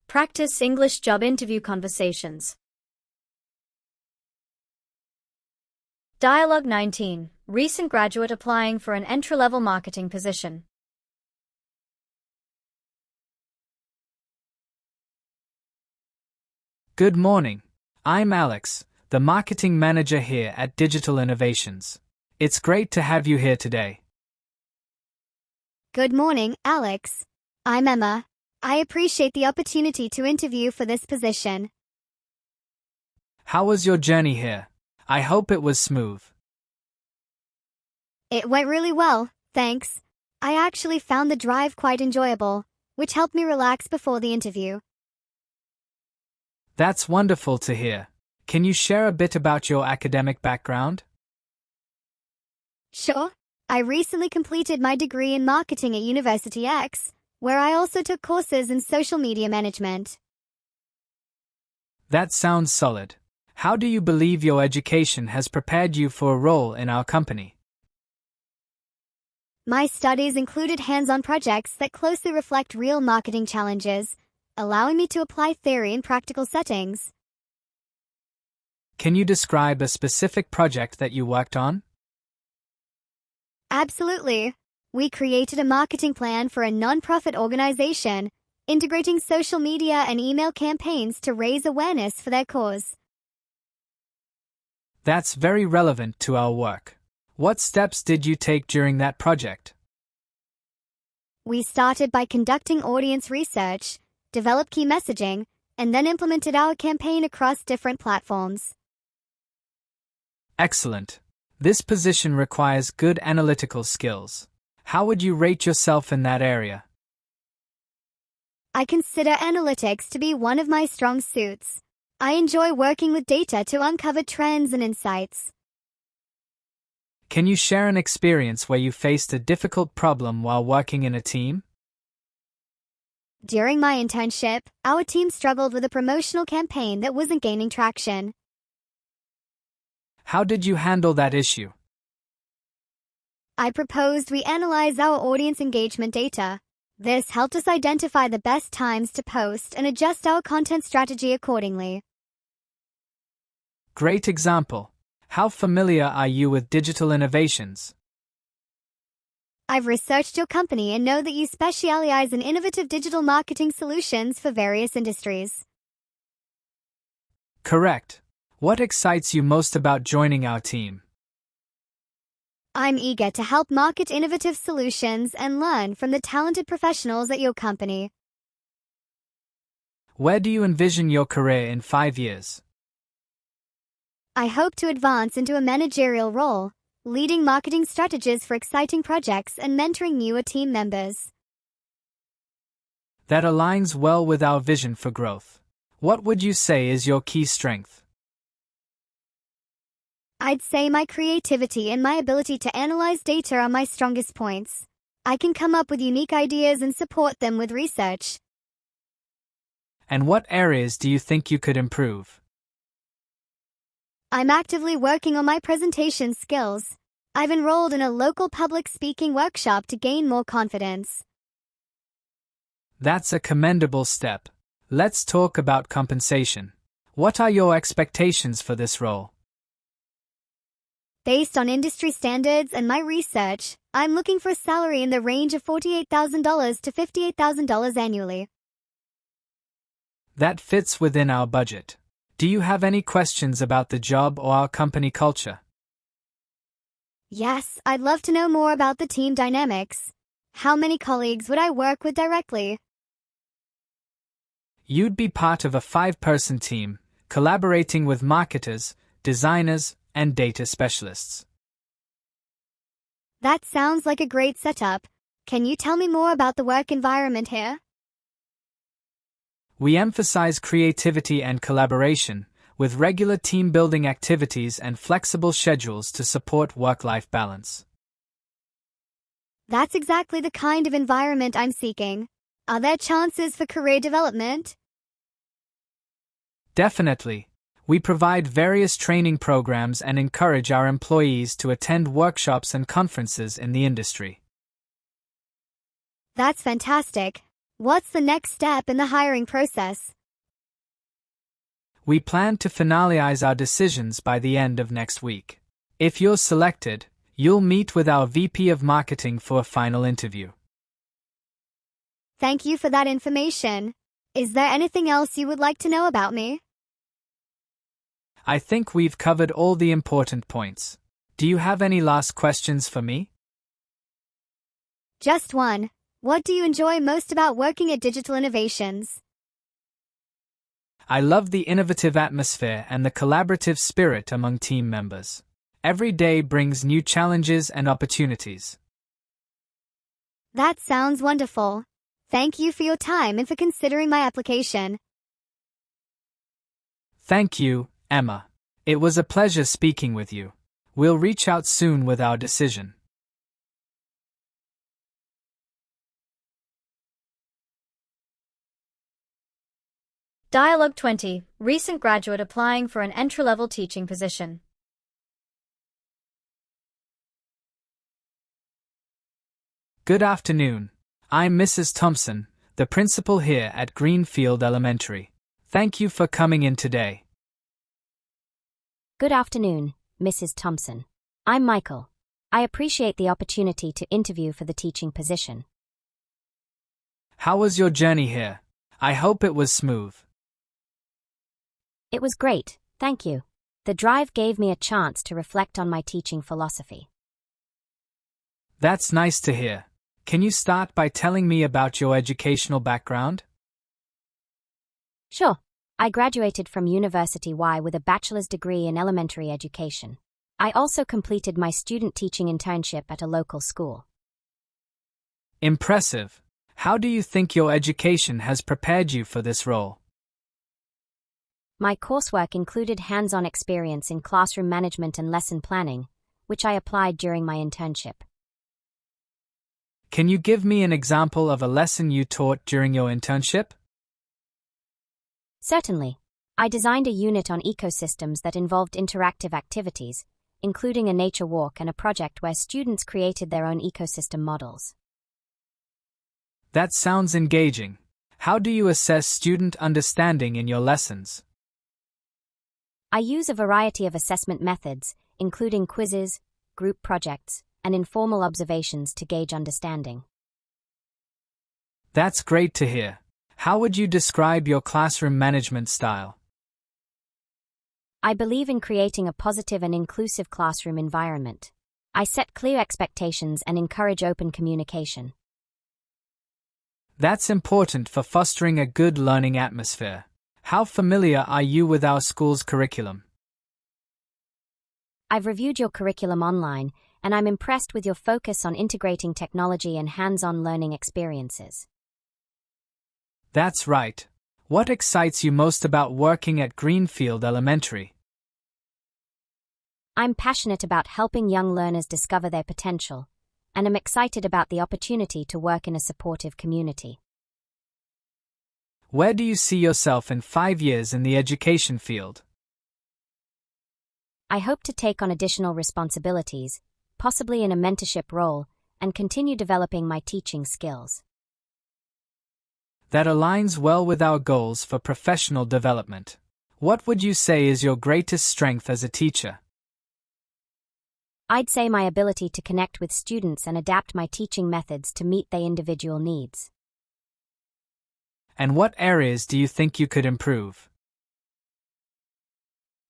Practice English job interview conversations. Dialogue 19. Recent graduate applying for an entry-level marketing position. Good morning. I'm Alex, the marketing manager here at Digital Innovations. It's great to have you here today. Good morning, Alex. I'm Emma. I appreciate the opportunity to interview for this position. How was your journey here? I hope it was smooth. It went really well, thanks. I actually found the drive quite enjoyable, which helped me relax before the interview. That's wonderful to hear. Can you share a bit about your academic background? Sure. I recently completed my degree in marketing at University X, where I also took courses in social media management. That sounds solid. How do you believe your education has prepared you for a role in our company? My studies included hands-on projects that closely reflect real marketing challenges, allowing me to apply theory in practical settings. Can you describe a specific project that you worked on? Absolutely. We created a marketing plan for a non-profit organization, integrating social media and email campaigns to raise awareness for their cause. That's very relevant to our work. What steps did you take during that project? We started by conducting audience research, developed key messaging, and then implemented our campaign across different platforms. Excellent. This position requires good analytical skills. How would you rate yourself in that area? I consider analytics to be one of my strong suits. I enjoy working with data to uncover trends and insights. Can you share an experience where you faced a difficult problem while working in a team? During my internship, our team struggled with a promotional campaign that wasn't gaining traction. How did you handle that issue? I proposed we analyze our audience engagement data. This helped us identify the best times to post and adjust our content strategy accordingly. Great example. How familiar are you with digital innovations? I've researched your company and know that you specialize in innovative digital marketing solutions for various industries. Correct. What excites you most about joining our team? I'm eager to help market innovative solutions and learn from the talented professionals at your company. Where do you envision your career in 5 years? I hope to advance into a managerial role, leading marketing strategies for exciting projects and mentoring newer team members. That aligns well with our vision for growth. What would you say is your key strength? I'd say my creativity and my ability to analyze data are my strongest points. I can come up with unique ideas and support them with research. And what areas do you think you could improve? I'm actively working on my presentation skills. I've enrolled in a local public speaking workshop to gain more confidence. That's a commendable step. Let's talk about compensation. What are your expectations for this role? Based on industry standards and my research, I'm looking for a salary in the range of $48,000 to $58,000 annually. That fits within our budget. Do you have any questions about the job or our company culture? Yes, I'd love to know more about the team dynamics. How many colleagues would I work with directly? You'd be part of a 5-person team, collaborating with marketers, designers, and data specialists. That sounds like a great setup. Can you tell me more about the work environment here? We emphasize creativity and collaboration, with regular team-building activities and flexible schedules to support work-life balance. That's exactly the kind of environment I'm seeking. Are there chances for career development? Definitely. We provide various training programs and encourage our employees to attend workshops and conferences in the industry. That's fantastic. What's the next step in the hiring process? We plan to finalize our decisions by the end of next week. If you're selected, you'll meet with our VP of Marketing for a final interview. Thank you for that information. Is there anything else you would like to know about me? I think we've covered all the important points. Do you have any last questions for me? Just one. What do you enjoy most about working at Digital Innovations? I love the innovative atmosphere and the collaborative spirit among team members. Every day brings new challenges and opportunities. That sounds wonderful. Thank you for your time and for considering my application. Thank you, Emma. It was a pleasure speaking with you. We'll reach out soon with our decision. Dialogue 20. Recent graduate applying for an entry-level teaching position. Good afternoon. I'm Mrs. Thompson, the principal here at Greenfield Elementary. Thank you for coming in today. Good afternoon, Mrs. Thompson. I'm Michael. I appreciate the opportunity to interview for the teaching position. How was your journey here? I hope it was smooth. It was great, thank you. The drive gave me a chance to reflect on my teaching philosophy. That's nice to hear. Can you start by telling me about your educational background? Sure. I graduated from University Y with a bachelor's degree in elementary education. I also completed my student teaching internship at a local school. Impressive. How do you think your education has prepared you for this role? My coursework included hands-on experience in classroom management and lesson planning, which I applied during my internship. Can you give me an example of a lesson you taught during your internship? Certainly. I designed a unit on ecosystems that involved interactive activities, including a nature walk and a project where students created their own ecosystem models. That sounds engaging. How do you assess student understanding in your lessons? I use a variety of assessment methods, including quizzes, group projects, and informal observations to gauge understanding. That's great to hear. How would you describe your classroom management style? I believe in creating a positive and inclusive classroom environment. I set clear expectations and encourage open communication. That's important for fostering a good learning atmosphere. How familiar are you with our school's curriculum? I've reviewed your curriculum online, and I'm impressed with your focus on integrating technology and hands-on learning experiences. That's right. What excites you most about working at Greenfield Elementary? I'm passionate about helping young learners discover their potential, and am excited about the opportunity to work in a supportive community. Where do you see yourself in 5 years in the education field? I hope to take on additional responsibilities, possibly in a mentorship role, and continue developing my teaching skills. That aligns well with our goals for professional development. What would you say is your greatest strength as a teacher? I'd say my ability to connect with students and adapt my teaching methods to meet their individual needs. And what areas do you think you could improve?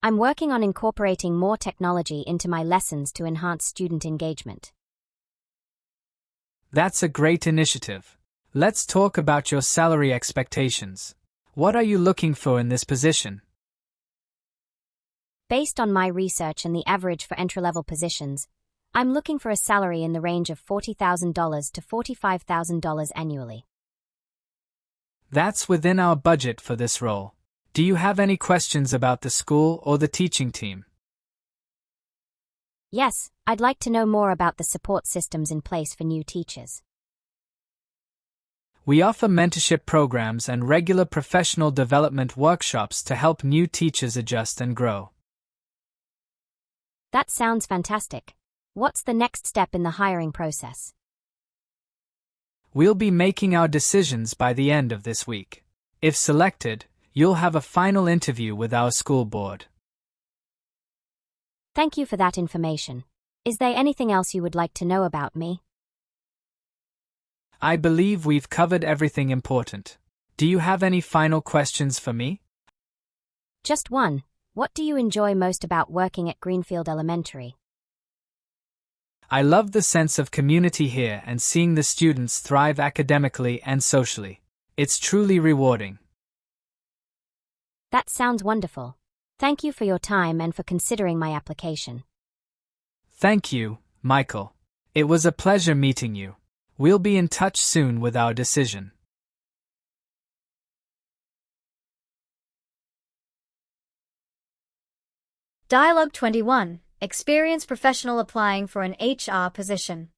I'm working on incorporating more technology into my lessons to enhance student engagement. That's a great initiative. Let's talk about your salary expectations. What are you looking for in this position? Based on my research and the average for entry-level positions, I'm looking for a salary in the range of $40,000 to $45,000 annually. That's within our budget for this role. Do you have any questions about the school or the teaching team? Yes, I'd like to know more about the support systems in place for new teachers. We offer mentorship programs and regular professional development workshops to help new teachers adjust and grow. That sounds fantastic. What's the next step in the hiring process? We'll be making our decisions by the end of this week. If selected, you'll have a final interview with our school board. Thank you for that information. Is there anything else you would like to know about me? I believe we've covered everything important. Do you have any final questions for me? Just one. What do you enjoy most about working at Greenfield Elementary? I love the sense of community here and seeing the students thrive academically and socially. It's truly rewarding. That sounds wonderful. Thank you for your time and for considering my application. Thank you, Michael. It was a pleasure meeting you. We'll be in touch soon with our decision. Dialogue 21. Experienced professional applying for an HR position.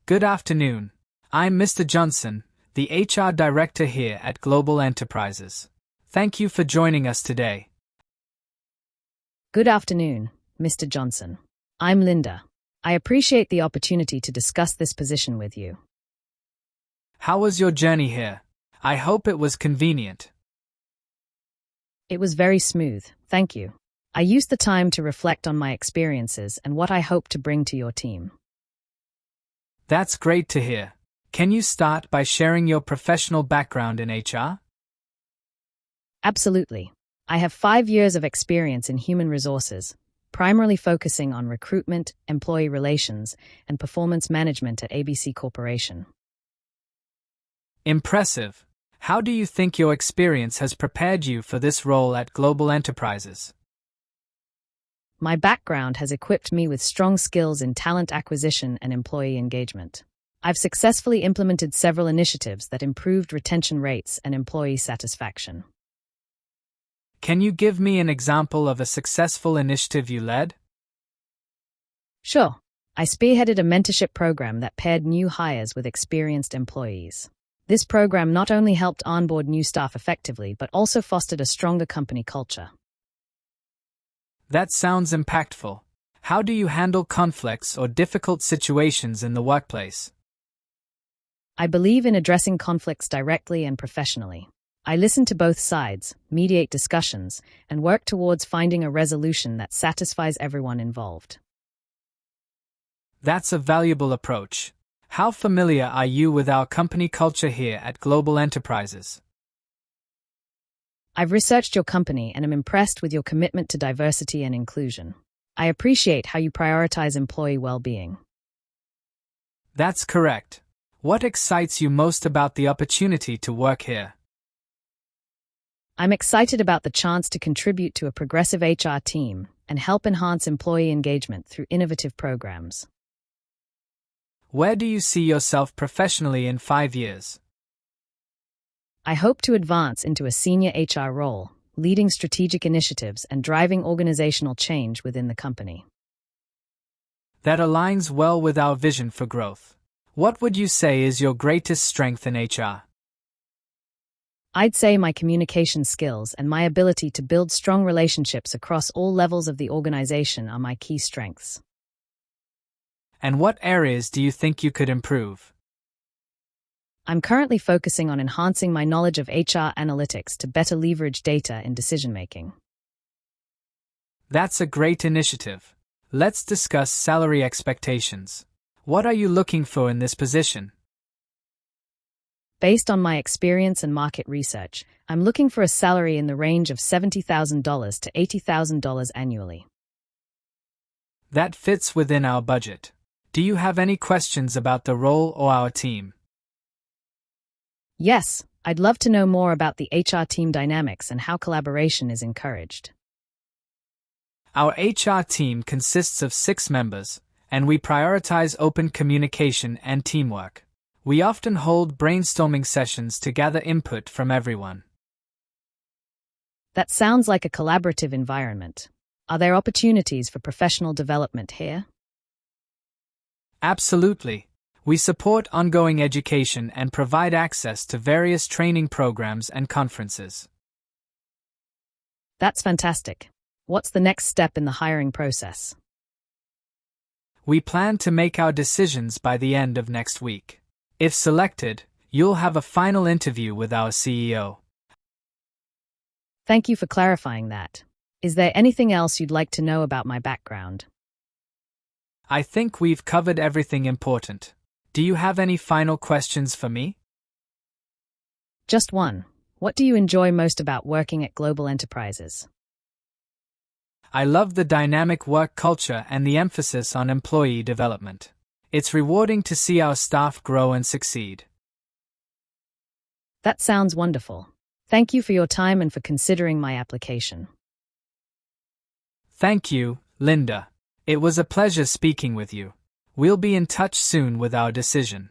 Good afternoon. I'm Mr. Johnson, the HR Director here at Global Enterprises. Thank you for joining us today. Good afternoon, Mr. Johnson. I'm Linda. I appreciate the opportunity to discuss this position with you. How was your journey here? I hope it was convenient. It was very smooth, thank you. I used the time to reflect on my experiences and what I hope to bring to your team. That's great to hear. Can you start by sharing your professional background in HR? Absolutely. I have 5 years of experience in human resources, primarily focusing on recruitment, employee relations, and performance management at ABC Corporation. Impressive. How do you think your experience has prepared you for this role at Global Enterprises? My background has equipped me with strong skills in talent acquisition and employee engagement. I've successfully implemented several initiatives that improved retention rates and employee satisfaction. Can you give me an example of a successful initiative you led? Sure. I spearheaded a mentorship program that paired new hires with experienced employees. This program not only helped onboard new staff effectively, but also fostered a stronger company culture. That sounds impactful. How do you handle conflicts or difficult situations in the workplace? I believe in addressing conflicts directly and professionally. I listen to both sides, mediate discussions, and work towards finding a resolution that satisfies everyone involved. That's a valuable approach. How familiar are you with our company culture here at Global Enterprises? I've researched your company and am impressed with your commitment to diversity and inclusion. I appreciate how you prioritize employee well-being. That's correct. What excites you most about the opportunity to work here? I'm excited about the chance to contribute to a progressive HR team and help enhance employee engagement through innovative programs. Where do you see yourself professionally in 5 years? I hope to advance into a senior HR role, leading strategic initiatives and driving organizational change within the company. That aligns well with our vision for growth. What would you say is your greatest strength in HR? I'd say my communication skills and my ability to build strong relationships across all levels of the organization are my key strengths. And what areas do you think you could improve? I'm currently focusing on enhancing my knowledge of HR analytics to better leverage data in decision-making. That's a great initiative. Let's discuss salary expectations. What are you looking for in this position? Based on my experience and market research, I'm looking for a salary in the range of $70,000 to $80,000 annually. That fits within our budget. Do you have any questions about the role or our team? Yes, I'd love to know more about the HR team dynamics and how collaboration is encouraged. Our HR team consists of 6 members, and we prioritize open communication and teamwork. We often hold brainstorming sessions to gather input from everyone. That sounds like a collaborative environment. Are there opportunities for professional development here? Absolutely. We support ongoing education and provide access to various training programs and conferences. That's fantastic. What's the next step in the hiring process? We plan to make our decisions by the end of next week. If selected, you'll have a final interview with our CEO. Thank you for clarifying that. Is there anything else you'd like to know about my background? I think we've covered everything important. Do you have any final questions for me? Just one. What do you enjoy most about working at global enterprises? I love the dynamic work culture and the emphasis on employee development. It's rewarding to see our staff grow and succeed. That sounds wonderful. Thank you for your time and for considering my application. Thank you, Linda. It was a pleasure speaking with you. We'll be in touch soon with our decision.